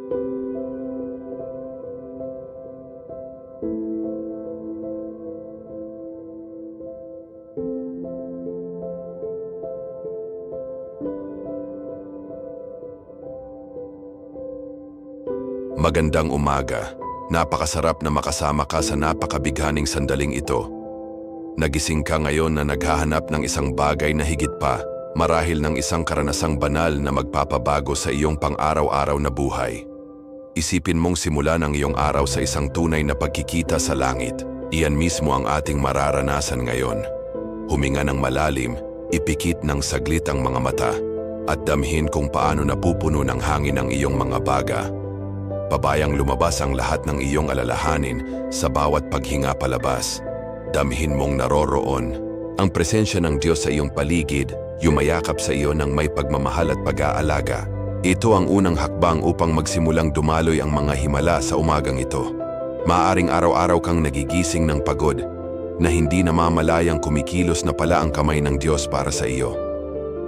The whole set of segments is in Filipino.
Magandang umaga. Napakasarap na makasama ka sa napakabighaning sandaling ito. Nagising ka ngayon na naghahanap ng isang bagay na higit pa, marahil ng isang karanasang banal na magpapabago sa iyong pang-araw-araw na buhay. Isipin mong simulan ang iyong araw sa isang tunay na pagkikita sa langit. Iyan mismo ang ating mararanasan ngayon. Huminga ng malalim, ipikit ng saglit ang mga mata, at damhin kung paano napupuno ng hangin ang iyong mga baga. Pabayang lumabas ang lahat ng iyong alalahanin sa bawat paghinga palabas. Damhin mong naroroon ang presensya ng Diyos sa iyong paligid, yumayakap sa iyo ng may pagmamahal at pag-aalaga. Ito ang unang hakbang upang magsimulang dumaloy ang mga himala sa umagang ito. Maaaring araw-araw kang nagigising ng pagod, na hindi namamalayang kumikilos na pala ang kamay ng Diyos para sa iyo.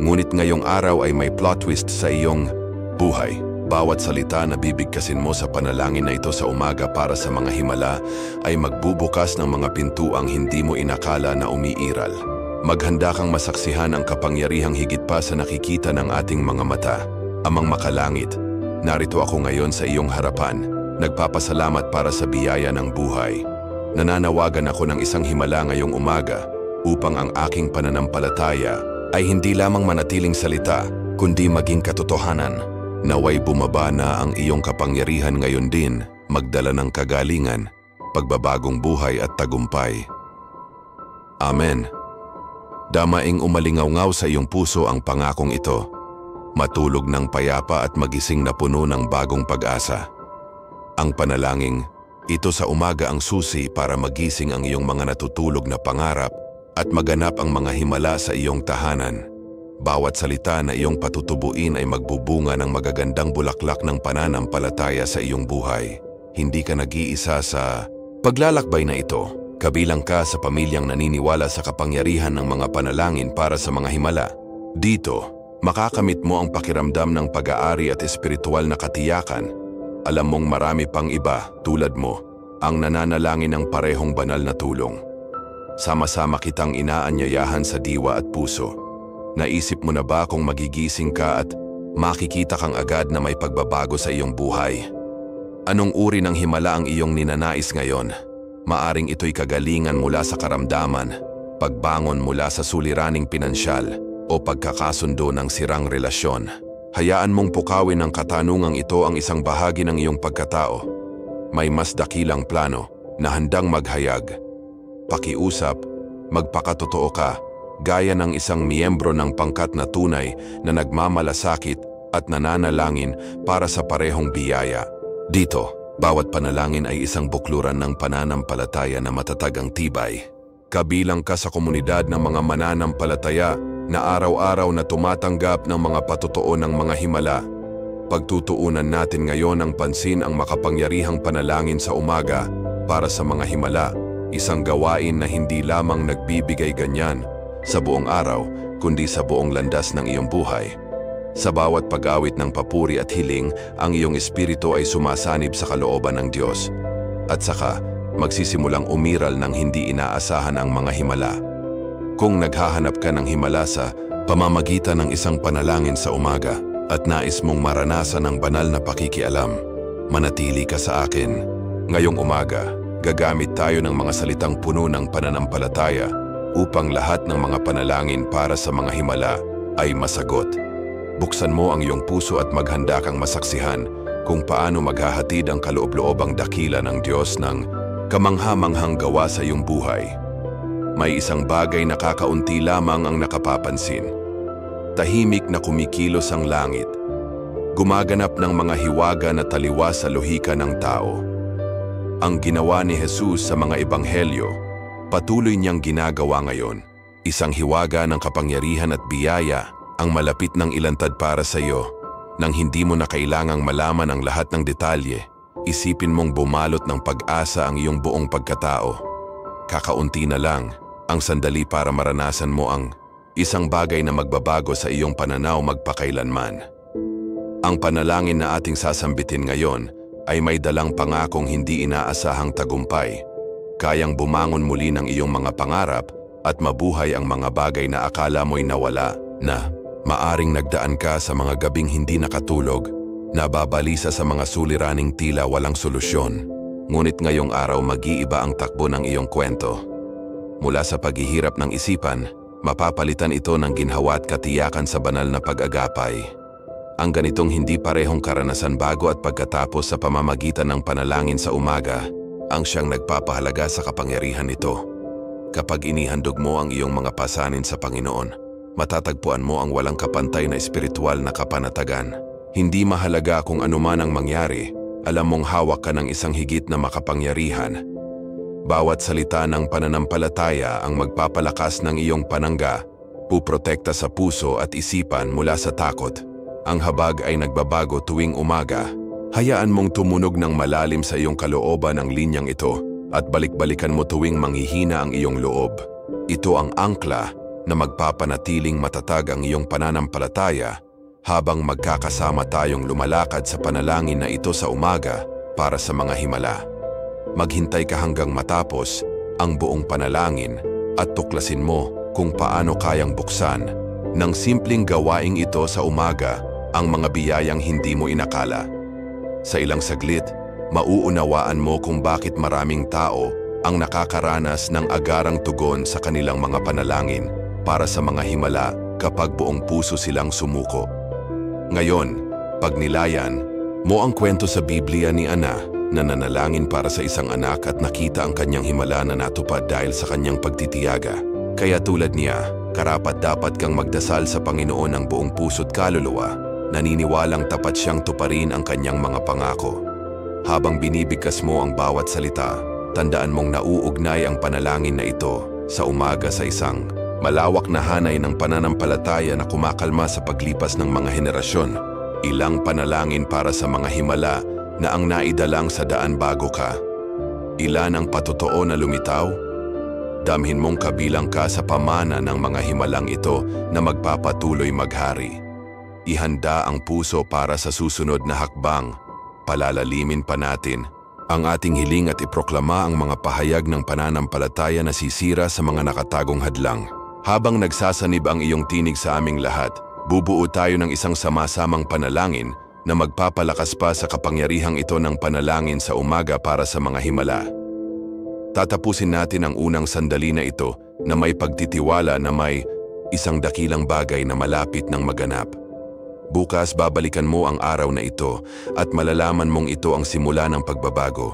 Ngunit ngayong araw ay may plot twist sa iyong buhay. Bawat salita na bibigkasin mo sa panalangin na ito sa umaga para sa mga himala ay magbubukas ng mga pintuang hindi mo inakala na umiiral. Maghanda kang masaksihan ang kapangyarihang higit pa sa nakikita ng ating mga mata. Amang makalangit, narito ako ngayon sa iyong harapan, nagpapasalamat para sa biyaya ng buhay. Nananawagan ako ng isang himala ngayong umaga upang ang aking pananampalataya ay hindi lamang manatiling salita, kundi maging katotohanan. Naway bumaba na ang iyong kapangyarihan ngayon din, magdala ng kagalingan, pagbabagong buhay at tagumpay. Amen. Damaing umalingaw-ngaw sa iyong puso ang pangakong ito. Matulog ng payapa at magising na puno ng bagong pag-asa. Ang panalangin, ito sa umaga ang susi para magising ang iyong mga natutulog na pangarap at maganap ang mga himala sa iyong tahanan. Bawat salita na iyong patutubuin ay magbubunga ng magagandang bulaklak ng pananampalataya sa iyong buhay. Hindi ka nag-iisa sa paglalakbay na ito. Kabilang ka sa pamilyang naniniwala sa kapangyarihan ng mga panalangin para sa mga himala. Dito, makakamit mo ang pakiramdam ng pag-aari at espiritual na katiyakan. Alam mong marami pang iba, tulad mo, ang nananalangin ng parehong banal na tulong. Sama-sama kitang inaanyayahan sa diwa at puso. Naisip mo na ba kung magigising ka at makikita kang agad na may pagbabago sa iyong buhay? Anong uri ng himala ang iyong ninanais ngayon? Maaring ito'y kagalingan mula sa karamdaman, pagbangon mula sa suliraning pinansyal, o pagkakasundo ng sirang relasyon. Hayaan mong pukawin ng katanungang ito ang isang bahagi ng iyong pagkatao. May mas dakilang plano na handang maghayag. Pakiusap, magpakatotoo ka, gaya ng isang miyembro ng pangkat na tunay na nagmamalasakit at nananalangin para sa parehong biyaya. Dito, bawat panalangin ay isang bukluran ng pananampalataya na matatag ang tibay. Kabilang ka sa komunidad ng mga mananampalataya na araw-araw na tumatanggap ng mga patotoo ng mga himala. Pagtutuunan natin ngayon ang pansin ang makapangyarihang panalangin sa umaga para sa mga himala, isang gawain na hindi lamang nagbibigay ganyan sa buong araw, kundi sa buong landas ng iyong buhay. Sa bawat pag-awit ng papuri at hiling, ang iyong espiritu ay sumasanib sa kalooban ng Diyos. At saka, magsisimulang umiral ng hindi inaasahan ang mga himala. Kung naghahanap ka ng himala sa pamamagitan ng isang panalangin sa umaga at nais mong maranasan ang banal na pakikialam, manatili ka sa akin. Ngayong umaga, gagamit tayo ng mga salitang puno ng pananampalataya upang lahat ng mga panalangin para sa mga himala ay masagot. Buksan mo ang iyong puso at maghanda kang masaksihan kung paano maghahatid ang kaloob-loobang dakila ng Diyos ng kamangha-manghang gawa sa iyong buhay. May isang bagay na kakaunti lamang ang nakapapansin. Tahimik na kumikilos ang langit. Gumaganap ng mga hiwaga na taliwas sa lohika ng tao. Ang ginawa ni Jesus sa mga ebanghelyo, patuloy niyang ginagawa ngayon. Isang hiwaga ng kapangyarihan at biyaya ang malapit ng ilantad para sa iyo. Nang hindi mo na kailangang malaman ang lahat ng detalye, isipin mong bumalot ng pag-asa ang iyong buong pagkatao. Kakaunti na lang ang sandali para maranasan mo ang isang bagay na magbabago sa iyong pananaw magpakailanman. Ang panalangin na ating sasambitin ngayon ay may dalang pangakong hindi inaasahang tagumpay. Kayang bumangon muli ng iyong mga pangarap at mabuhay ang mga bagay na akala mo'y nawala na. Maaring nagdaan ka sa mga gabing hindi nakatulog, nababalisa sa mga suliraning tila walang solusyon. Ngunit ngayong araw mag-iiba ang takbo ng iyong kwento. Mula sa paghihirap ng isipan, mapapalitan ito ng ginhawa at katiyakan sa banal na pag-agapay. Ang ganitong hindi parehong karanasan bago at pagkatapos sa pamamagitan ng panalangin sa umaga, ang siyang nagpapahalaga sa kapangyarihan nito. Kapag inihandog mo ang iyong mga pasanin sa Panginoon, matatagpuan mo ang walang kapantay na espiritual na kapanatagan. Hindi mahalaga kung anuman ang mangyari, alam mong hawak ka ng isang higit na makapangyarihan. Bawat salita ng pananampalataya ang magpapalakas ng iyong panangga, puprotekta sa puso at isipan mula sa takot. Ang habag ay nagbabago tuwing umaga. Hayaan mong tumunog ng malalim sa iyong kalooban ang linyang ito at balik-balikan mo tuwing manghihina ang iyong loob. Ito ang angkla na magpapanatiling matatag ang iyong pananampalataya habang magkakasama tayong lumalakad sa panalangin na ito sa umaga para sa mga himala. Maghintay ka hanggang matapos ang buong panalangin at tuklasin mo kung paano kayang buksan ng simpleng gawaing ito sa umaga ang mga biyayang hindi mo inakala. Sa ilang saglit, mauunawaan mo kung bakit maraming tao ang nakakaranas ng agarang tugon sa kanilang mga panalangin para sa mga himala kapag buong puso silang sumuko. Ngayon, pagnilayan mo ang kwento sa Biblia ni Ana na nanalangin para sa isang anak at nakita ang kanyang himala na natupad dahil sa kanyang pagtitiyaga. Kaya tulad niya, karapat-dapat kang magdasal sa Panginoon ng buong puso't kaluluwa, naniniwalang tapat siyang tuparin ang kanyang mga pangako. Habang binibigkas mo ang bawat salita, tandaan mong nauugnay ang panalangin na ito sa umaga sa isang malawak na hanay ng pananampalataya na kumakalma sa paglipas ng mga henerasyon. Ilang panalangin para sa mga himala na ang naidalang sa daan bago ka. Ilan ang patotoo na lumitaw? Damhin mong kabilang ka sa pamana ng mga himalang ito na magpapatuloy maghari. Ihanda ang puso para sa susunod na hakbang. Palalalimin pa natin ang ating hiling at iproklama ang mga pahayag ng pananampalataya na sisira sa mga nakatagong hadlang. Habang nagsasanib ang iyong tinig sa aming lahat, bubuo tayo ng isang sama-samang panalangin na magpapalakas pa sa kapangyarihang ito ng panalangin sa umaga para sa mga himala. Tatapusin natin ang unang sandali na ito na may pagtitiwala na may isang dakilang bagay na malapit ng maganap. Bukas babalikan mo ang araw na ito at malalaman mong ito ang simula ng pagbabago.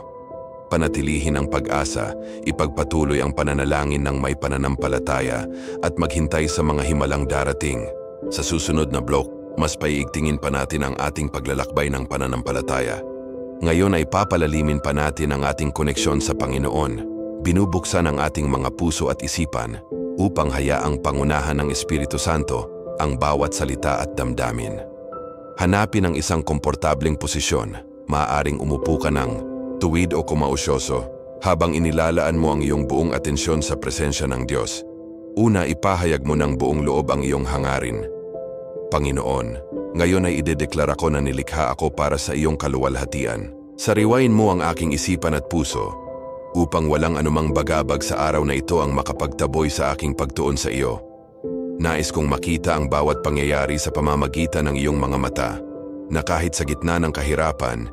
Panatilihin ang pag-asa, ipagpatuloy ang pananalangin ng may pananampalataya at maghintay sa mga himalang darating. Sa susunod na blok, mas paiigtingin pa natin ang ating paglalakbay ng pananampalataya. Ngayon ay papalalimin pa natin ang ating koneksyon sa Panginoon. Binubuksan ang ating mga puso at isipan upang hayaang pangunahan ng Espiritu Santo ang bawat salita at damdamin. Hanapin ang isang komportableng posisyon. Maaaring umupo ka ng tuwid o kumausyoso habang inilalaan mo ang iyong buong atensyon sa presensya ng Diyos. Una, ipahayag mo ng buong loob ang iyong hangarin. Panginoon, ngayon ay idedeklara ko na nilikha ako para sa iyong kaluwalhatian. Sariwain mo ang aking isipan at puso upang walang anumang bagabag sa araw na ito ang makapagtaboy sa aking pagtuon sa iyo. Nais kong makita ang bawat pangyayari sa pamamagitan ng iyong mga mata, na kahit sa gitna ng kahirapan,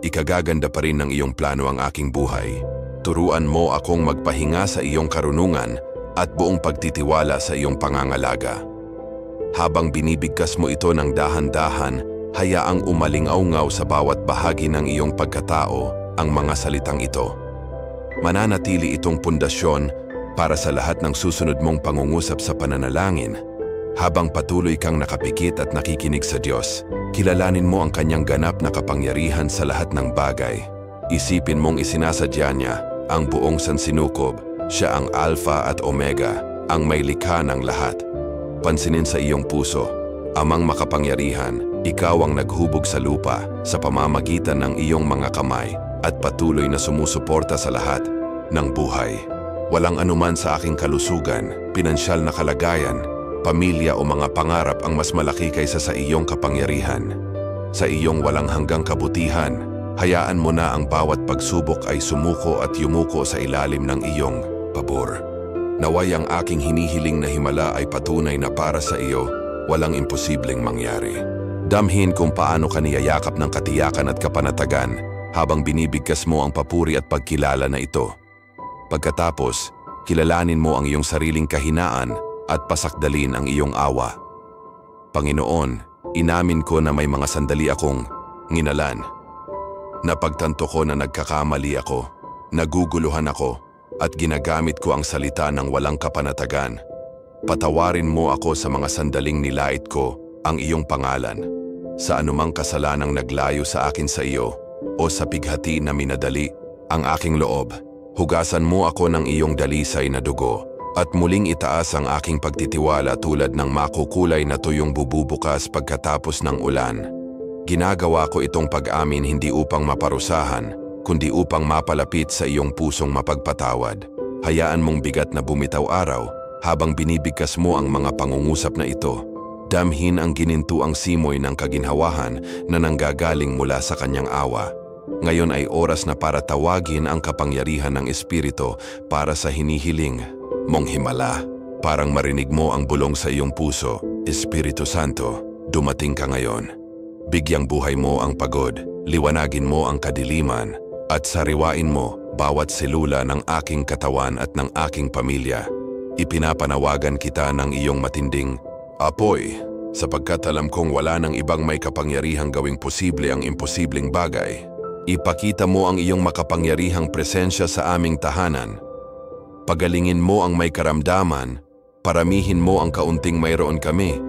ikagaganda pa rin ng iyong plano ang aking buhay. Turuan mo akong magpahinga sa iyong karunungan at buong pagtitiwala sa iyong pangangalaga. Habang binibigkas mo ito ng dahan-dahan, hayaang umalingaw-ngaw sa bawat bahagi ng iyong pagkatao ang mga salitang ito. Mananatili itong pundasyon para sa lahat ng susunod mong pangungusap sa pananalangin. Habang patuloy kang nakapikit at nakikinig sa Diyos, kilalanin mo ang kanyang ganap na kapangyarihan sa lahat ng bagay. Isipin mong isinasadya niya ang buong sansinukob, siya ang Alpha at Omega, ang may likha ng lahat. Pansinin sa iyong puso, Amang makapangyarihan, ikaw ang naghubog sa lupa sa pamamagitan ng iyong mga kamay at patuloy na sumusuporta sa lahat ng buhay. Walang anuman sa aking kalusugan, pinansyal na kalagayan, pamilya o mga pangarap ang mas malaki kaysa sa iyong kapangyarihan. sa iyong walang hanggang kabutihan. Hayaan mo na ang bawat pagsubok ay sumuko at yumuko sa ilalim ng iyong pabor. Naway ang aking hinihiling na himala ay patunay na para sa iyo, walang imposibleng mangyari. Damhin kung paano ka niyayakap ng katiyakan at kapanatagan habang binibigkas mo ang papuri at pagkilala na ito. Pagkatapos, kilalanin mo ang iyong sariling kahinaan at pasakdalin ang iyong awa. Panginoon, inamin ko na may mga sandali akong nginalan. Napagtanto ko na nagkakamali ako, naguguluhan ako, at ginagamit ko ang salita ng walang kapanatagan. Patawarin mo ako sa mga sandaling nilait ko ang iyong pangalan, sa anumang kasalanang naglayo sa akin sa iyo, o sa pighati na minadali ang aking loob. Hugasan mo ako ng iyong dalisay na dugo, at muling itaas ang aking pagtitiwala tulad ng makukulay na tuyong bububukas pagkatapos ng ulan. Ginagawa ko itong pag-amin hindi upang maparusahan, kundi upang mapalapit sa iyong pusong mapagpatawad. Hayaan mong bigat na bumitaw araw habang binibigkas mo ang mga pangungusap na ito. Damhin ang ginintuang simoy ng kaginhawahan na nanggagaling mula sa kanyang awa. Ngayon ay oras na para tawagin ang kapangyarihan ng Espiritu para sa hinihiling mong himala. Parang marinig mo ang bulong sa iyong puso, Espiritu Santo, dumating ka ngayon. Bigyang buhay mo ang pagod, liwanagin mo ang kadiliman, at sariwain mo bawat selula ng aking katawan at ng aking pamilya. Ipinapanawagan kita ng iyong matinding apoy, sapagkat alam kong wala nang ibang may kapangyarihang gawing posible ang imposibleng bagay. Ipakita mo ang iyong makapangyarihang presensya sa aming tahanan. Pagalingin mo ang may karamdaman, paramihin mo ang kaunting mayroon kami,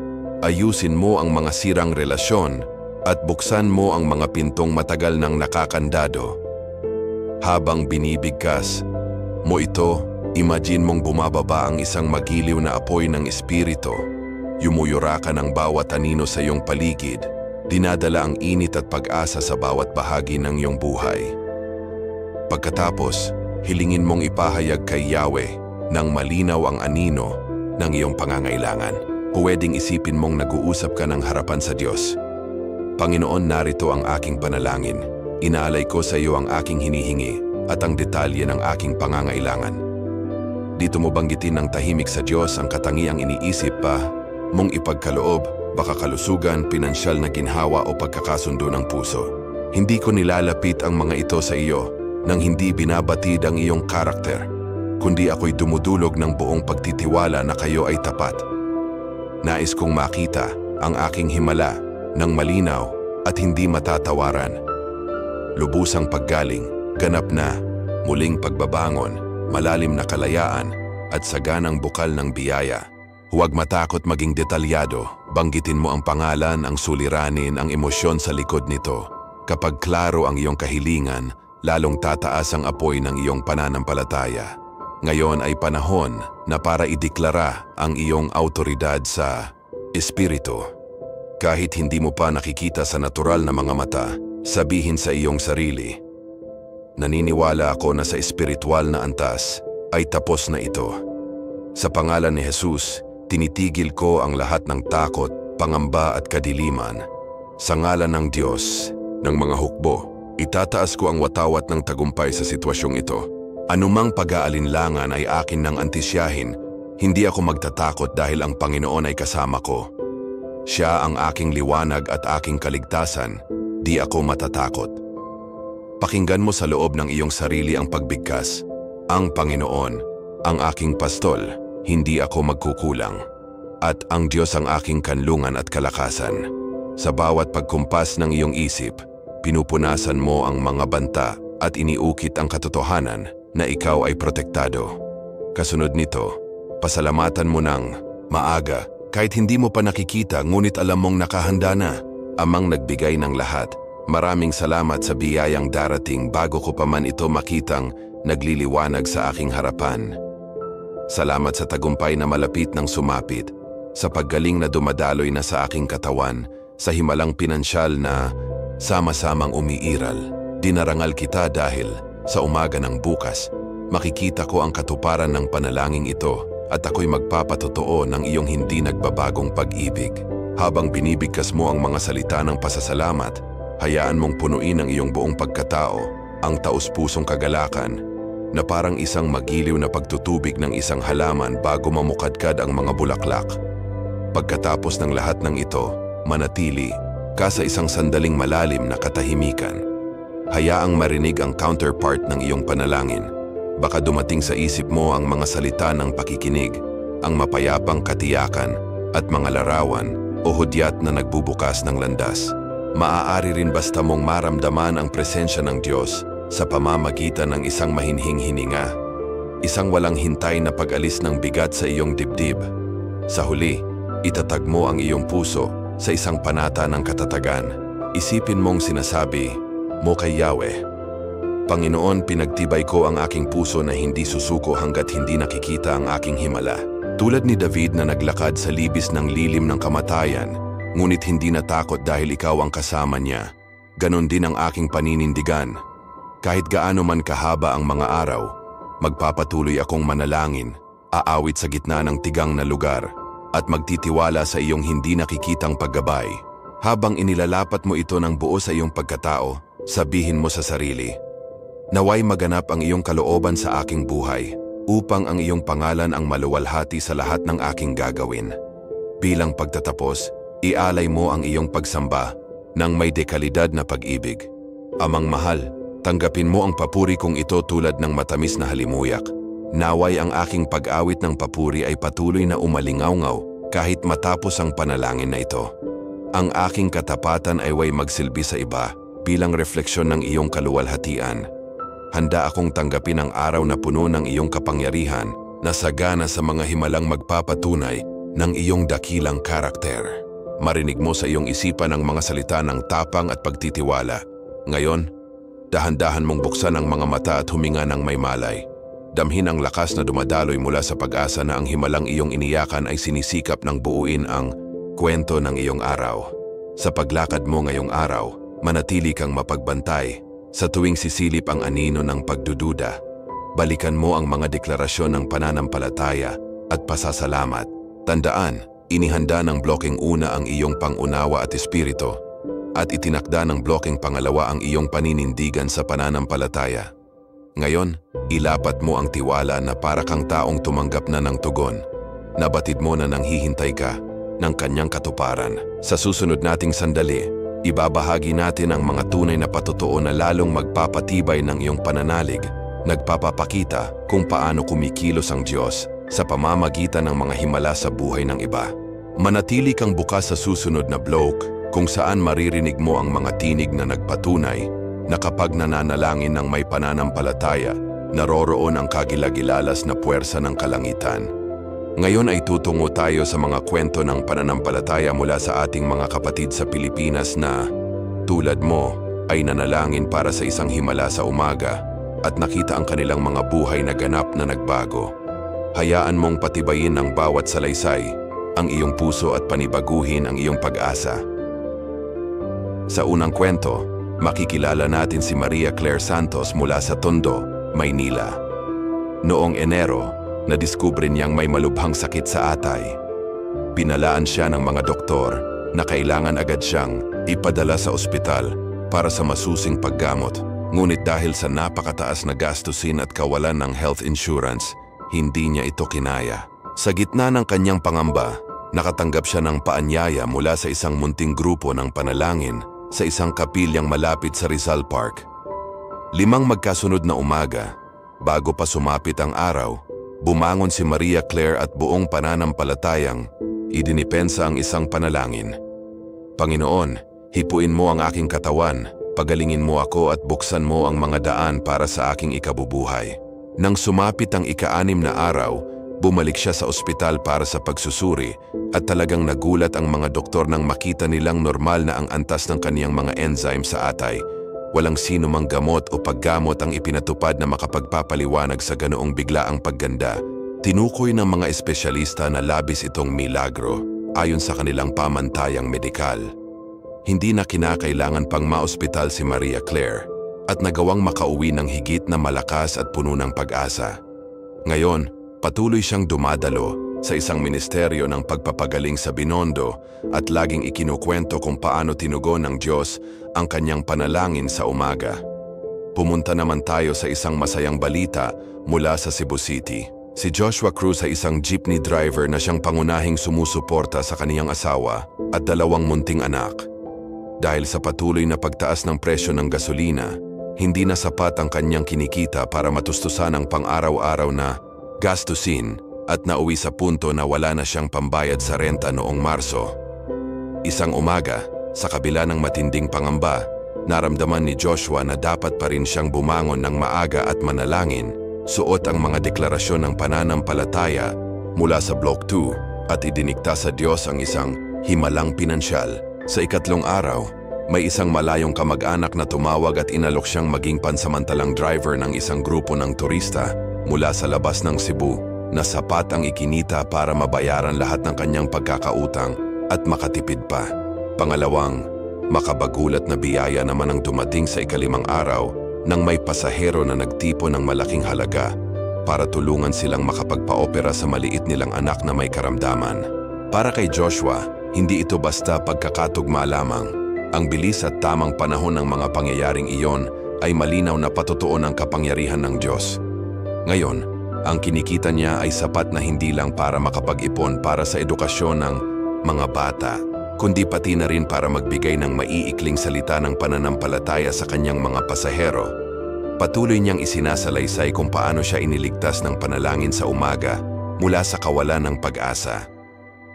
ayusin mo ang mga sirang relasyon, at buksan mo ang mga pintong matagal nang nakakandado. Habang binibigkas mo ito, imagine mong bumababa ang isang magiliw na apoy ng Espiritu. Yumuyura ka ng bawat anino sa iyong paligid, dinadala ang init at pag-asa sa bawat bahagi ng iyong buhay. Pagkatapos, hilingin mong ipahayag kay Yahweh ng malinaw ang anino ng iyong pangangailangan. Pwedeng isipin mong nag-uusap ka ng harapan sa Diyos. Panginoon, narito ang aking panalangin. Inaalay ko sa iyo ang aking hinihingi at ang detalye ng aking pangangailangan. Dito mo banggitin ng tahimik sa Diyos ang katangiang iniisip pa mong ipagkaloob, baka kalusugan, pinansyal na ginhawa o pagkakasundo ng puso. Hindi ko nilalapit ang mga ito sa iyo nang hindi binabatid ang iyong karakter, kundi ako'y dumudulog ng buong pagtitiwala na kayo ay tapat. Nais kong makita ang aking himala ng malinaw at hindi matatawaran. Lubusang paggaling, ganap na, muling pagbabangon, malalim na kalayaan, at saganang bukal ng biyaya. Huwag matakot maging detalyado, banggitin mo ang pangalan, ang suliranin, ang emosyon sa likod nito. Kapag klaro ang iyong kahilingan, lalong tataas ang apoy ng iyong pananampalataya. Ngayon ay panahon na para ideklara ang iyong autoridad sa Espiritu. Kahit hindi mo pa nakikita sa natural na mga mata, sabihin sa iyong sarili, naniniwala ako na sa espiritual na antas ay tapos na ito. Sa pangalan ni Jesus, tinitigil ko ang lahat ng takot, pangamba at kadiliman. Sa ngalan ng Diyos, ng mga hukbo, itataas ko ang watawat ng tagumpay sa sitwasyong ito. Anumang pag-aalinlangan ay akin ng antisyahin, hindi ako magtatakot dahil ang Panginoon ay kasama ko. Siya ang aking liwanag at aking kaligtasan, di ako matatakot. Pakinggan mo sa loob ng iyong sarili ang pagbigkas. Ang Panginoon, ang aking pastol, hindi ako magkukulang. At ang Diyos ang aking kanlungan at kalakasan. Sa bawat pagkumpas ng iyong isip, pinupunasan mo ang mga banta at iniukit ang katotohanan na ikaw ay protektado. Kasunod nito, pasalamatan mo ng maaga kahit hindi mo pa nakikita ngunit alam mong nakahanda na. Amang nagbigay ng lahat, maraming salamat sa biyayang darating bago ko pa man ito makitang nagliliwanag sa aking harapan. Salamat sa tagumpay na malapit ng sumapit, sa paggaling na dumadaloy na sa aking katawan, sa himalang pinansyal na sama-samang umiiral. Dinarangal kita dahil sa umaga ng bukas, makikita ko ang katuparan ng panalangin ito at ako'y magpapatotoo ng iyong hindi nagbabagong pag-ibig. Habang binibigkas mo ang mga salita ng pasasalamat, hayaan mong punuin ang iyong buong pagkatao, ang taus-pusong kagalakan, na parang isang magiliw na pagtutubig ng isang halaman bago mamukadkad ang mga bulaklak. Pagkatapos ng lahat ng ito, manatili ka sa isang sandaling malalim na katahimikan. Hayaang marinig ang counterpart ng iyong panalangin. Baka dumating sa isip mo ang mga salita ng pakikinig, ang mapayapang katiyakan, at mga larawan o hudyat na nagbubukas ng landas. Maaari rin basta mong maramdaman ang presensya ng Diyos sa pamamagitan ng isang mahinhing hininga, isang walang hintay na pag-alis ng bigat sa iyong dibdib. Sa huli, itatag mo ang iyong puso sa isang panata ng katatagan. Isipin mong sinasabi mo kay Yahweh, Panginoon, pinagtibay ko ang aking puso na hindi susuko hanggat hindi nakikita ang aking himala. Tulad ni David na naglakad sa libis ng lilim ng kamatayan, ngunit hindi natakot dahil ikaw ang kasama niya. Ganon din ang aking paninindigan. Kahit gaano man kahaba ang mga araw, magpapatuloy akong manalangin, aawit sa gitna ng tigang na lugar, at magtitiwala sa iyong hindi nakikitang paggabay. Habang inilalapat mo ito ng buo sa iyong pagkatao, sabihin mo sa sarili, naway maganap ang iyong kalooban sa aking buhay, upang ang iyong pangalan ang maluwalhati sa lahat ng aking gagawin. Bilang pagtatapos, ialay mo ang iyong pagsamba ng may dekalidad na pag-ibig. Amang mahal, tanggapin mo ang papuri kong ito tulad ng matamis na halimuyak. Naway ang aking pag-awit ng papuri ay patuloy na umalingaw-ngaw kahit matapos ang panalangin na ito. Ang aking katapatan ay way magsilbi sa iba bilang refleksyon ng iyong kaluwalhatian. Handa akong tanggapin ang araw na puno ng iyong kapangyarihan na sagana sa mga himalang magpapatunay ng iyong dakilang karakter. Marinig mo sa iyong isipan ang mga salita ng tapang at pagtitiwala. Ngayon, dahan-dahan mong buksan ang mga mata at huminga ng may malay. Damhin ang lakas na dumadaloy mula sa pag-asa na ang himalang iyong iniyakan ay sinisikap ng buuin ang kwento ng iyong araw. Sa paglakad mo ngayong araw, manatili kang mapagbantay. Sa tuwing sisilip ang anino ng pagdududa, balikan mo ang mga deklarasyon ng pananampalataya at pasasalamat. Tandaan, inihanda ng blokeng una ang iyong pangunawa at espiritu, at itinakda ng blokeng pangalawa ang iyong paninindigan sa pananampalataya. Ngayon, ilapat mo ang tiwala na para kang taong tumanggap na ng tugon. Nabatid mo na nanghihintay ka ng kanyang katuparan. Sa susunod nating sandali, ibabahagi natin ang mga tunay na patotoo na lalong magpapatibay ng iyong pananalig, nagpapakita kung paano kumikilos ang Diyos sa pamamagitan ng mga himala sa buhay ng iba. Manatili kang bukas sa susunod na blog kung saan maririnig mo ang mga tinig na nagpatunay na kapag nananalangin ng may pananampalataya, naroroon ang kagilagilalas na puwersa ng kalangitan. Ngayon ay tutungo tayo sa mga kwento ng pananampalataya mula sa ating mga kapatid sa Pilipinas na, tulad mo, ay nanalangin para sa isang himala sa umaga at nakita ang kanilang mga buhay na ganap na nagbago. Hayaan mong patibayin ng bawat salaysay ang iyong puso at panibaguhin ang iyong pag-asa. Sa unang kwento, makikilala natin si Maria Claire Santos mula sa Tondo, Maynila. Noong Enero, nadiskubre niyang may malubhang sakit sa atay. Pinalaan siya ng mga doktor na kailangan agad siyang ipadala sa ospital para sa masusing paggamot. Ngunit dahil sa napakataas na gastusin at kawalan ng health insurance, hindi niya ito kinaya. Sa gitna ng kanyang pangamba, nakatanggap siya ng paanyaya mula sa isang munting grupo ng panalangin sa isang kapilyang malapit sa Rizal Park. 5 magkasunod na umaga, bago pa sumapit ang araw, bumangon si Maria Claire at buong pananampalatayang idinipensa ang isang panalangin. Panginoon, hipuin mo ang aking katawan, pagalingin mo ako at buksan mo ang mga daan para sa aking ikabubuhay. Nang sumapit ang ika-6 na araw, bumalik siya sa ospital para sa pagsusuri at talagang nagulat ang mga doktor nang makita nilang normal na ang antas ng kaniyang mga enzyme sa atay. Walang sino mang gamot o paggamot ang ipinatupad na makapagpapaliwanag sa ganoong biglaang pagganda. Tinukoy ng mga espesyalista na labis itong milagro ayon sa kanilang pamantayang medikal. Hindi na kinakailangan pang maospital si Maria Claire at nagawang makauwi ng higit na malakas at puno ng pag-asa. Ngayon, patuloy siyang dumadalo sa isang ministeryo ng pagpapagaling sa Binondo at laging ikinukwento kung paano tinugon ng Diyos ang kanyang panalangin sa umaga. Pumunta naman tayo sa isang masayang balita mula sa Cebu City. Si Joshua Cruz ay isang jeepney driver na siyang pangunahing sumusuporta sa kaniyang asawa at 2 munting anak. Dahil sa patuloy na pagtaas ng presyo ng gasolina, hindi na sapat ang kanyang kinikita para matustusan ang pang-araw-araw na gastusin at nauwi sa punto na wala na siyang pambayad sa renta noong Marso. Isang umaga, sa kabila ng matinding pangamba, naramdaman ni Joshua na dapat pa rin siyang bumangon ng maaga at manalangin, suot ang mga deklarasyon ng pananampalataya mula sa Block 2 at idinikta sa Diyos ang isang himalang pinansyal. Sa ikatlong araw, may isang malayong kamag-anak na tumawag at inalok siyang maging pansamantalang driver ng isang grupo ng turista mula sa labas ng Cebu na sapat ang ikinita para mabayaran lahat ng kanyang pagkakautang at makatipid pa. Pangalawang, makabagulat na biyaya naman ang dumating sa ikalimang araw nang may pasahero na nagtipon ng malaking halaga para tulungan silang makapagpa-opera sa maliit nilang anak na may karamdaman. Para kay Joshua, hindi ito basta pagkakatugma lamang. Ang bilis at tamang panahon ng mga pangyayaring iyon ay malinaw na patotoo ng kapangyarihan ng Diyos. Ngayon, ang kinikita niya ay sapat na hindi lang para makapag-ipon para sa edukasyon ng mga bata, kundi pati na rin para magbigay ng maiikling salita ng pananampalataya sa kanyang mga pasahero. Patuloy niyang isinasalaysay kung paano siya iniligtas ng panalangin sa umaga mula sa kawalan ng pag-asa.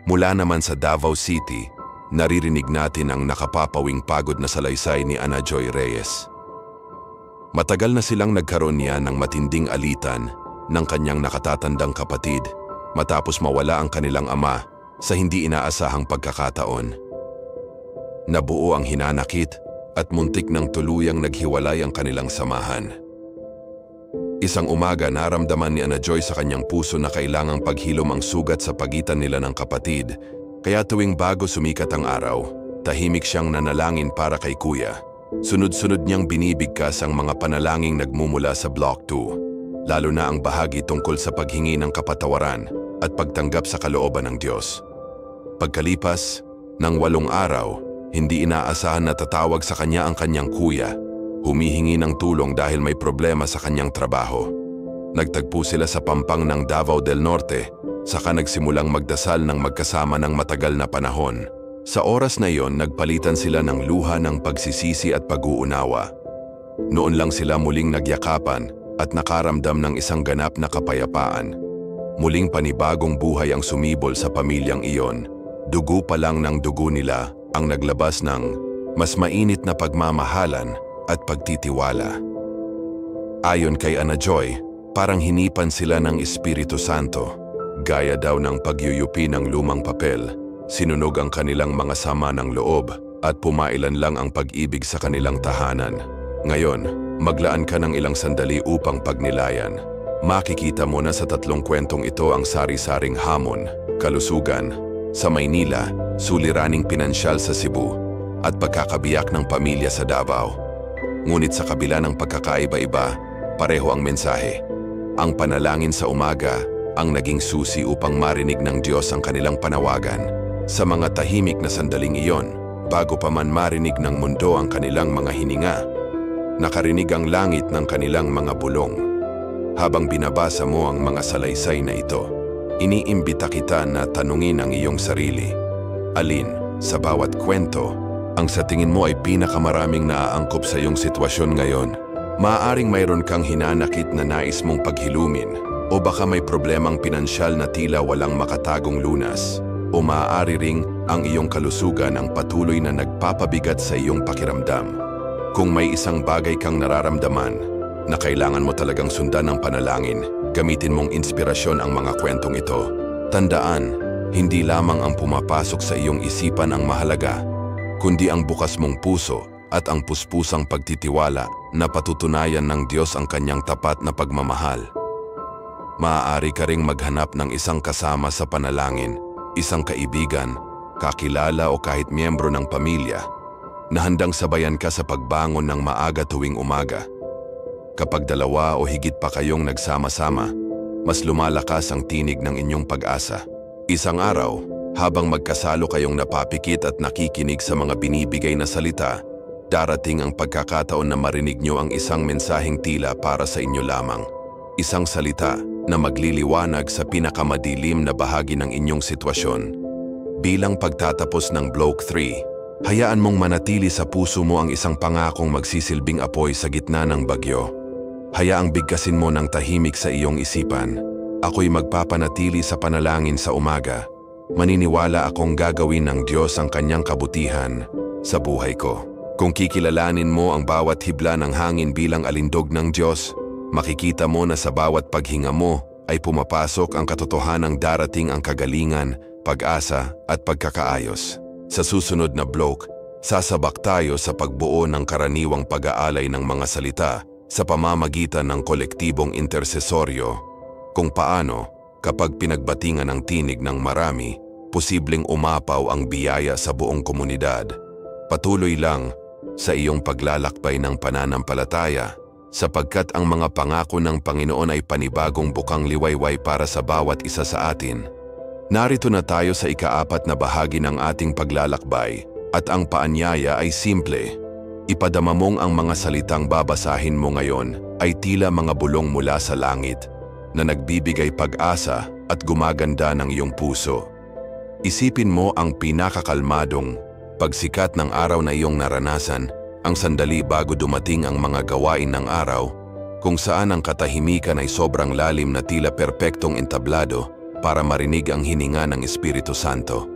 Mula naman sa Davao City, naririnig natin ang nakapapawing pagod na salaysay ni Ana Joy Reyes. Matagal na silang nagkaroon niya ng matinding alitan ng kanyang nakatatandang kapatid matapos mawala ang kanilang ama sa hindi inaasahang pagkakataon. Nabuo ang hinanakit at muntik ng tuluyang naghiwalay ang kanilang samahan. Isang umaga naramdaman ni Ana Joy sa kanyang puso na kailangang paghilom ang sugat sa pagitan nila ng kapatid, kaya tuwing bago sumikat ang araw, tahimik siyang nanalangin para kay kuya. Sunod-sunod niyang binibigkas ang mga panalangin nagmumula sa Block 2, lalo na ang bahagi tungkol sa paghingi ng kapatawaran at pagtanggap sa kalooban ng Diyos. Pagkalipas ng 8 araw, hindi inaasahan na tatawag sa kanya ang kanyang kuya, humihingi ng tulong dahil may problema sa kanyang trabaho. Nagtagpo sila sa pampang ng Davao del Norte, saka nagsimulang magdasal ng magkasama ng matagal na panahon. Sa oras na iyon, nagpalitan sila ng luha ng pagsisisi at pag-uunawa. Noon lang sila muling nagyakapan at nakaramdam ng isang ganap na kapayapaan. Muling panibagong buhay ang sumibol sa pamilyang iyon. Dugo pa lang ng dugo nila ang naglabas ng mas mainit na pagmamahalan at pagtitiwala. Ayon kay Ana Joy, parang hinipan sila ng Espiritu Santo. Gaya daw ng pagyuyupi ng lumang papel, sinunog ang kanilang mga sama ng loob at pumailan lang ang pag-ibig sa kanilang tahanan. Ngayon, maglaan ka ng ilang sandali upang pagnilayan. Makikita mo na sa 3 kwentong ito ang sari-saring hamon, kalusugan sa Maynila, suliraning pinansyal sa Cebu, at pagkakabiyak ng pamilya sa Davao. Ngunit sa kabila ng pagkakaiba-iba, pareho ang mensahe. Ang panalangin sa umaga ang naging susi upang marinig ng Diyos ang kanilang panawagan. Sa mga tahimik na sandaling iyon, bago pa man marinig ng mundo ang kanilang mga hininga, nakarinig ang langit ng kanilang mga bulong. Habang binabasa mo ang mga salaysay na ito, iniimbita kita na tanungin ang iyong sarili. Alin sa bawat kwento ang sa tingin mo ay pinakamaraming naaangkop sa iyong sitwasyon ngayon? Maaaring mayroon kang hinanakit na nais mong paghilumin, o baka may problemang pinansyal na tila walang makatagong lunas, o maaari ring ang iyong kalusugan ang patuloy na nagpapabigat sa iyong pakiramdam. Kung may isang bagay kang nararamdaman na kailangan mo talagang sundan ng panalangin, gamitin mong inspirasyon ang mga kwentong ito. Tandaan, hindi lamang ang pumapasok sa iyong isipan ang mahalaga, kundi ang bukas mong puso at ang puspusang pagtitiwala na patutunayan ng Diyos ang kanyang tapat na pagmamahal. Maaari ka ring maghanap ng isang kasama sa panalangin, isang kaibigan, kakilala o kahit miyembro ng pamilya na handang sabayan ka sa pagbangon ng maaga tuwing umaga. Kapag 2 o higit pa kayong nagsama-sama, mas lumalakas ang tinig ng inyong pag-asa. Isang araw, habang magkasalo kayong napapikit at nakikinig sa mga binibigay na salita, darating ang pagkakataon na marinig nyo ang isang mensaheng tila para sa inyo lamang. Isang salita na magliliwanag sa pinakamadilim na bahagi ng inyong sitwasyon. Bilang pagtatapos ng Block 3, hayaan mong manatili sa puso mo ang isang pangakong magsisilbing apoy sa gitna ng bagyo. Hayaang bigkasin mo ng tahimik sa iyong isipan. Ako'y magpapanatili sa panalangin sa umaga. Maniniwala akong gagawin ng Diyos ang kanyang kabutihan sa buhay ko. Kung kikilalanin mo ang bawat hibla ng hangin bilang alindog ng Diyos, makikita mo na sa bawat paghinga mo ay pumapasok ang katotohanang darating ang kagalingan, pag-asa at pagkakaayos. Sa susunod na block, sasabak tayo sa pagbuo ng karaniwang pag-aalay ng mga salita sa pamamagitan ng kolektibong intersesoryo, kung paano, kapag pinagbatingan ang tinig ng marami, posibleng umapaw ang biyaya sa buong komunidad. Patuloy lang sa iyong paglalakbay ng pananampalataya, sapagkat ang mga pangako ng Panginoon ay panibagong bukang liwayway para sa bawat isa sa atin. Narito na tayo sa ika-4 na bahagi ng ating paglalakbay, at ang paanyaya ay simple. Ipadama mong ang mga salitang babasahin mo ngayon ay tila mga bulong mula sa langit na nagbibigay pag-asa at gumaganda ng iyong puso. Isipin mo ang pinakakalmadong pagsikat ng araw na iyong naranasan, ang sandali bago dumating ang mga gawain ng araw, kung saan ang katahimikan ay sobrang lalim na tila perpektong entablado para marinig ang hininga ng Espiritu Santo.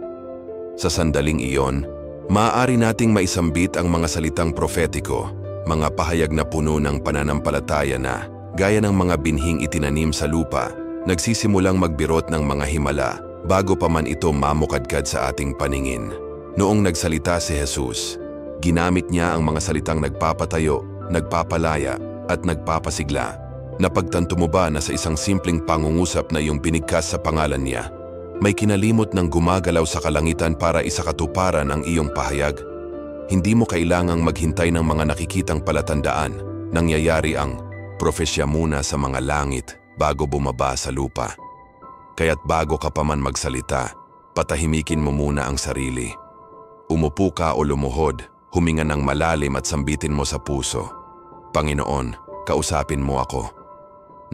Sa sandaling iyon, maaari nating maisambit ang mga salitang propetiko, mga pahayag na puno ng pananampalataya na, gaya ng mga binhing itinanim sa lupa, nagsisimulang magbirot ng mga himala bago pa man ito mamukadkad sa ating paningin. Noong nagsalita si Jesus, ginamit niya ang mga salitang nagpapatayo, nagpapalaya at nagpapasigla. Napagtanto mo ba na sa isang simpleng pangungusap na iyong binigkas sa pangalan niya, may kinalimot ng gumagalaw sa kalangitan para isakatuparan ang iyong pahayag? Hindi mo kailangang maghintay ng mga nakikitang palatandaan. Nangyayari ang propesya muna sa mga langit bago bumaba sa lupa. Kaya't bago ka pa man magsalita, patahimikin mo muna ang sarili. Umupo ka o lumuhod, huminga ng malalim at sambitin mo sa puso. Panginoon, kausapin mo ako.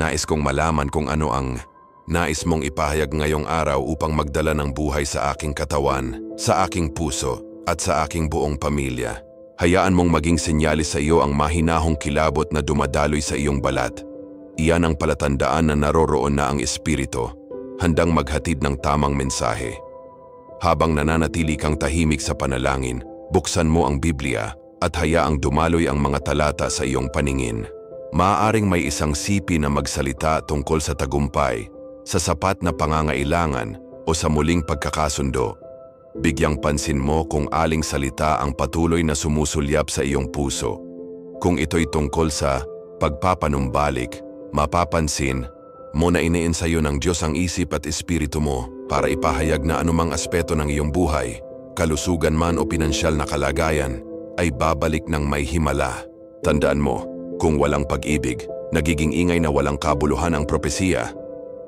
Nais kong malaman kung ano ang nais mong ipahayag ngayong araw upang magdala ng buhay sa aking katawan, sa aking puso, at sa aking buong pamilya. Hayaan mong maging senyalis sa iyo ang mahinahong kilabot na dumadaloy sa iyong balat. Iyan ang palatandaan na naroroon na ang Espiritu, handang maghatid ng tamang mensahe. Habang nananatili kang tahimik sa panalangin, buksan mo ang Biblia at hayaang dumaloy ang mga talata sa iyong paningin. Maaaring may isang sipi na magsalita tungkol sa tagumpay, sa sapat na pangangailangan o sa muling pagkakasundo. Bigyang pansin mo kung aling salita ang patuloy na sumusulyap sa iyong puso. Kung ito'y tungkol sa pagpapanumbalik, mapapansin mo na iniensayo ng Diyos ang isip at espiritu mo para ipahayag na anumang aspeto ng iyong buhay, kalusugan man o pinansyal na kalagayan, ay babalik ng may himala. Tandaan mo, kung walang pag-ibig, nagiging ingay na walang kabuluhan ang propesiya.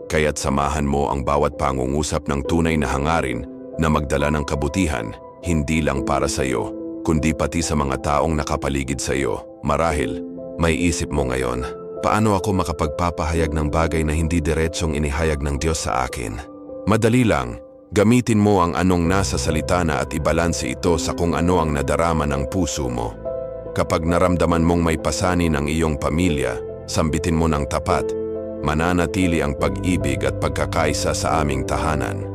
Kaya't samahan mo ang bawat pangungusap ng tunay na hangarin na magdala ng kabutihan, hindi lang para sa iyo, kundi pati sa mga taong nakapaligid sa iyo. Marahil, may isip mo ngayon, paano ako makapagpapahayag ng bagay na hindi diretsong inihayag ng Diyos sa akin? Madali lang, gamitin mo ang anong nasa salita na at ibalanse ito sa kung ano ang nadarama ng puso mo. Kapag naramdaman mong may pasanin ang iyong pamilya, sambitin mo ng tapat, mananatili ang pag-ibig at pagkakaisa sa aming tahanan.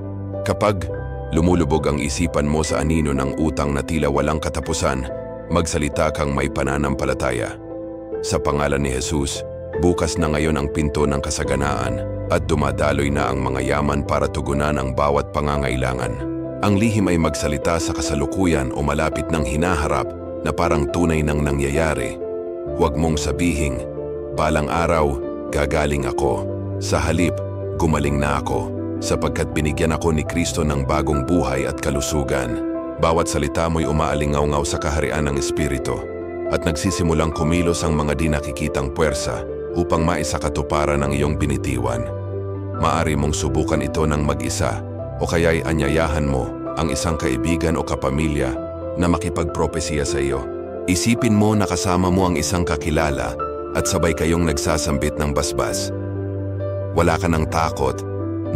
Kapag lumulubog ang isipan mo sa anino ng utang na tila walang katapusan, magsalita kang may pananampalataya. Sa pangalan ni Jesus, bukas na ngayon ang pinto ng kasaganaan at dumadaloy na ang mga yaman para tugunan ang bawat pangangailangan. Ang lihim ay magsalita sa kasalukuyan o malapit ng hinaharap na parang tunay nang nangyayari. Huwag mong sabihing, balang araw, gagaling ako. Sa halip, gumaling na ako, sapagkat binigyan ako ni Kristo ng bagong buhay at kalusugan. Bawat salita mo'y umaalingaw-ngaw sa kaharian ng Espiritu at nagsisimulang kumilos ang mga di nakikitang puwersa upang maisakatuparan ang iyong binitiwan. Maari mong subukan ito ng mag-isa, O kaya'y anyayahan mo ang isang kaibigan o kapamilya na makipagpropesiya sa iyo. Isipin mo na kasama mo ang isang kakilala at sabay kayong nagsasambit ng basbas. Wala ka ng takot,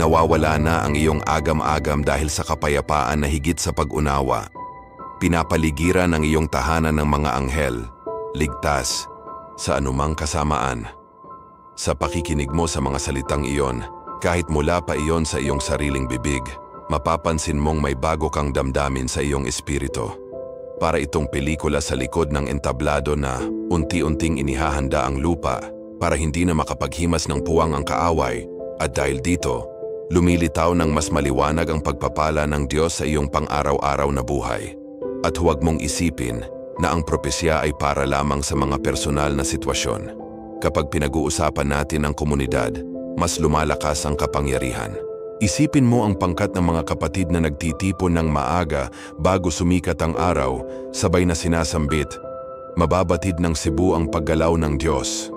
nawawala na ang iyong agam-agam dahil sa kapayapaan na higit sa pag-unawa. Pinapaligiran ang iyong tahanan ng mga anghel, ligtas sa anumang kasamaan. Sa pakikinig mo sa mga salitang iyon, kahit mula pa iyon sa iyong sariling bibig, mapapansin mong may bago kang damdamin sa iyong espiritu. Para itong pelikula sa likod ng entablado na unti-unting inihahanda ang lupa para hindi na makapaghimas ng puwang ang kaaway, at dahil dito, lumilitaw ng mas maliwanag ang pagpapala ng Diyos sa iyong pang-araw-araw na buhay. At huwag mong isipin na ang propesya ay para lamang sa mga personal na sitwasyon. Kapag pinag-uusapan natin ang komunidad, mas lumalakas ang kapangyarihan. Isipin mo ang pangkat ng mga kapatid na nagtitipon ng maaga bago sumikat ang araw, sabay na sinasambit. Mababatid ng Cebu ang paggalaw ng Diyos.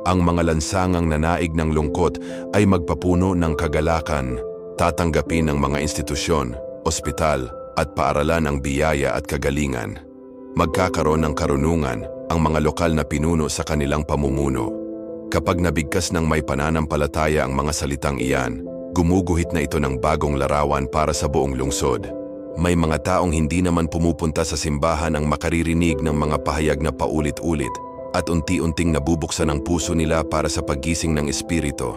Ang mga lansangang nanaig ng lungkot ay magpapuno ng kagalakan, tatanggapin ng mga institusyon, ospital, at paaralan ang biyaya at kagalingan. Magkakaroon ng karunungan ang mga lokal na pinuno sa kanilang pamumuno. Kapag nabigkas ng may pananampalataya ang mga salitang iyan, gumuguhit na ito ng bagong larawan para sa buong lungsod. May mga taong hindi naman pumupunta sa simbahan ang makaririnig ng mga pahayag na paulit-ulit at unti-unting nabubuksan ang puso nila para sa paggising ng espiritu.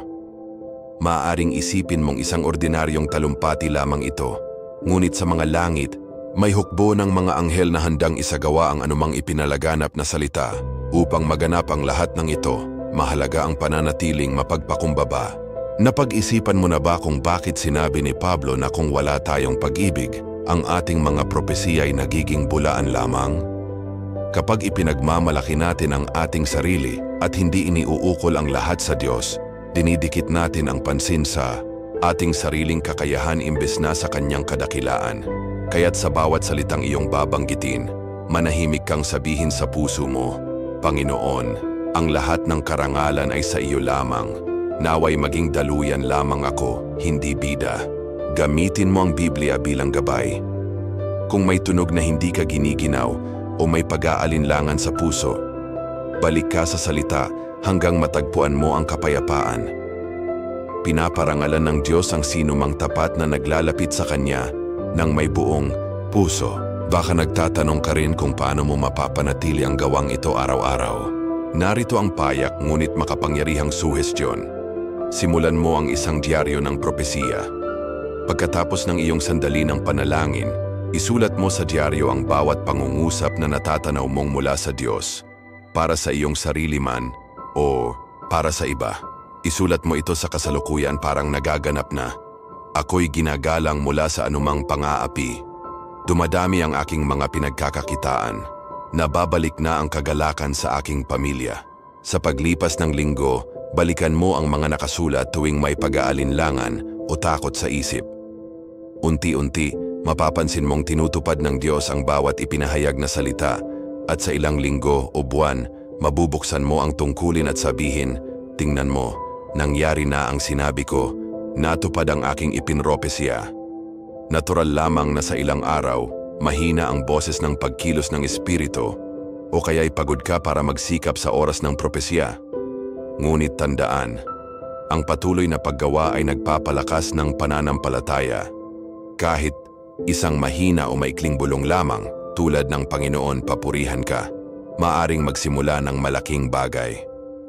Maaaring isipin mong isang ordinaryong talumpati lamang ito. Ngunit sa mga langit, may hukbo ng mga anghel na handang isagawa ang anumang ipinalaganap na salita. Upang maganap ang lahat ng ito, mahalaga ang pananatiling mapagpakumbaba. Napag-isipan mo na ba kung bakit sinabi ni Pablo na kung wala tayong pag-ibig, ang ating mga propesiya ay nagiging bulaan lamang? Kapag ipinagmamalaki natin ang ating sarili at hindi iniuukol ang lahat sa Diyos, dinidikit natin ang pansin sa ating sariling kakayahan imbes na sa kanyang kadakilaan. Kaya't sa bawat salitang iyong babanggitin, manahimik kang sabihin sa puso mo, Panginoon, ang lahat ng karangalan ay sa iyo lamang. Naway maging daluyan lamang ako, hindi bida. Gamitin mo ang Biblia bilang gabay. Kung may tunog na hindi ka giniginaw o may pag-aalinlangan sa puso, balik ka sa salita hanggang matagpuan mo ang kapayapaan. Pinaparangalan ng Diyos ang sinumang tapat na naglalapit sa Kanya ng may buong puso. Baka nagtatanong ka rin kung paano mo mapapanatili ang gawang ito araw-araw. Narito ang payak ngunit makapangyarihang suhestyon. Simulan mo ang isang diaryo ng propesiya. Pagkatapos ng iyong sandali ng panalangin, isulat mo sa diaryo ang bawat pangungusap na natatanaw mong mula sa Diyos, para sa iyong sarili man o para sa iba. Isulat mo ito sa kasalukuyan parang nagaganap na. Ako'y ginagalang mula sa anumang pang-aapi. Dumadami ang aking mga pinagkakakitaan. Nababalik na ang kagalakan sa aking pamilya. Sa paglipas ng linggo, balikan mo ang mga nakasulat tuwing may pag-aalinlangan o takot sa isip. Unti-unti, mapapansin mong tinutupad ng Diyos ang bawat ipinahayag na salita at sa ilang linggo o buwan, mabubuksan mo ang tungkulin at sabihin, tingnan mo, nangyari na ang sinabi ko, natupad ang aking ipinropesya. Natural lamang na sa ilang araw, mahina ang boses ng pagkilos ng espiritu o kaya'y pagod ka para magsikap sa oras ng propesya. Ngunit tandaan, ang patuloy na paggawa ay nagpapalakas ng pananampalataya. Kahit isang mahina o maikling bulong lamang, tulad ng Panginoon papurihan ka, maaring magsimula ng malaking bagay.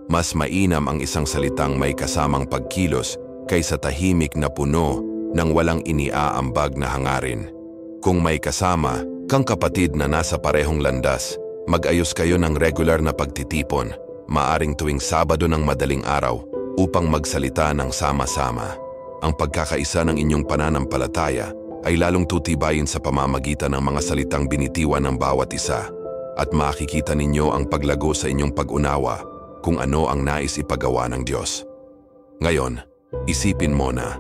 Mas mainam ang isang salitang may kasamang pagkilos kaysa tahimik na puno ng walang iniaambag na hangarin. Kung may kasama kang kapatid na nasa parehong landas, mag-ayos kayo ng regular na pagtitipon, maaring tuwing Sabado ng madaling araw upang magsalita ng sama-sama. Ang pagkakaisa ng inyong pananampalataya ay lalong tutibayin sa pamamagitan ng mga salitang binitiwan ng bawat isa at makikita ninyo ang paglago sa inyong pag-unawa kung ano ang nais ipagawa ng Diyos. Ngayon, isipin mo na,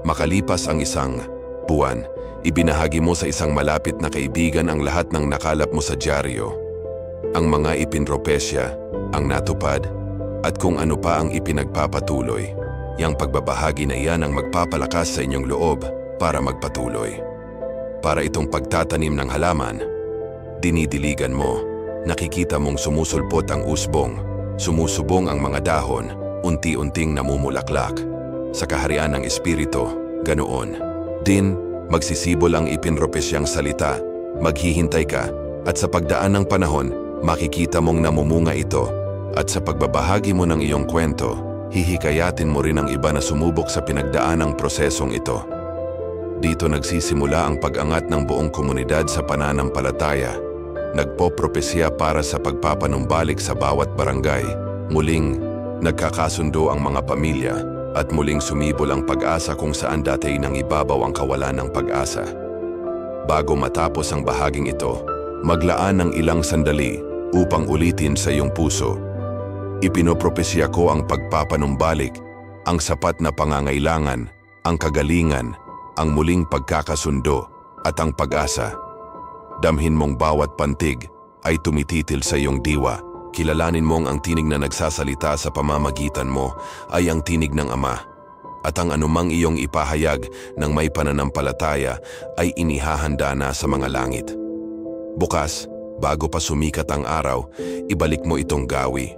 makalipas ang isang buwan, ibinahagi mo sa isang malapit na kaibigan ang lahat ng nakalap mo sa dyaryo. Ang mga ipinropesya, ang natupad, at kung ano pa ang ipinagpapatuloy. Yang pagbabahagi na iyan ang magpapalakas sa inyong loob para magpatuloy. Para itong pagtatanim ng halaman, dinidiligan mo, nakikita mong sumusulpot ang usbong, sumusubong ang mga dahon, unti-unting namumulaklak. Sa kaharian ng Espiritu, ganoon. Din, magsisibol ang ipinropesyang salita, maghihintay ka, at sa pagdaan ng panahon, makikita mong namumunga ito, at sa pagbabahagi mo ng iyong kwento, hihikayatin mo rin ang iba na sumubok sa pinagdaanang prosesong ito. Dito nagsisimula ang pag-angat ng buong komunidad sa pananampalataya. Nagpopropesya para sa pagpapanumbalik sa bawat barangay. Muling, nagkakasundo ang mga pamilya at muling sumibol ang pag-asa kung saan dati nang ibabaw ang kawalan ng pag-asa. Bago matapos ang bahaging ito, maglaan ng ilang sandali upang ulitin sa iyong puso. Ipinopropesya ko ang pagpapanumbalik, ang sapat na pangangailangan, ang kagalingan, ang muling pagkakasundo at ang pag-asa. Damhin mong bawat pantig ay tumititil sa iyong diwa. Kilalanin mong ang tinig na nagsasalita sa pamamagitan mo ay ang tinig ng Ama. At ang anumang iyong ipahayag ng may pananampalataya ay inihahanda na sa mga langit. Bukas, bago pa sumikat ang araw, ibalik mo itong gawi.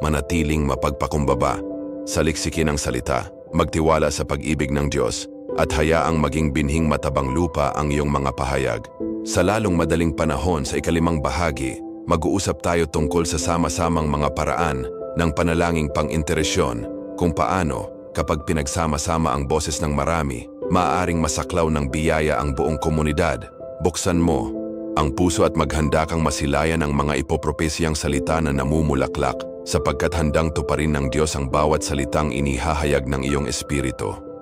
Manatiling mapagpakumbaba, saliksikin ang salita, magtiwala sa pag-ibig ng Diyos, at hayaang maging binhing matabang lupa ang iyong mga pahayag. Sa lalong madaling panahon sa ikalimang bahagi, mag-uusap tayo tungkol sa sama-samang mga paraan ng panalangin pang-interesyon kung paano, kapag pinagsama-sama ang boses ng marami, maaaring masaklaw ng biyaya ang buong komunidad. Buksan mo ang puso at maghanda kang masilayan ang mga ipopropesyang salita na namumulaklak sapagkat handang tuparin ng Diyos ang bawat salitang inihahayag ng iyong espiritu.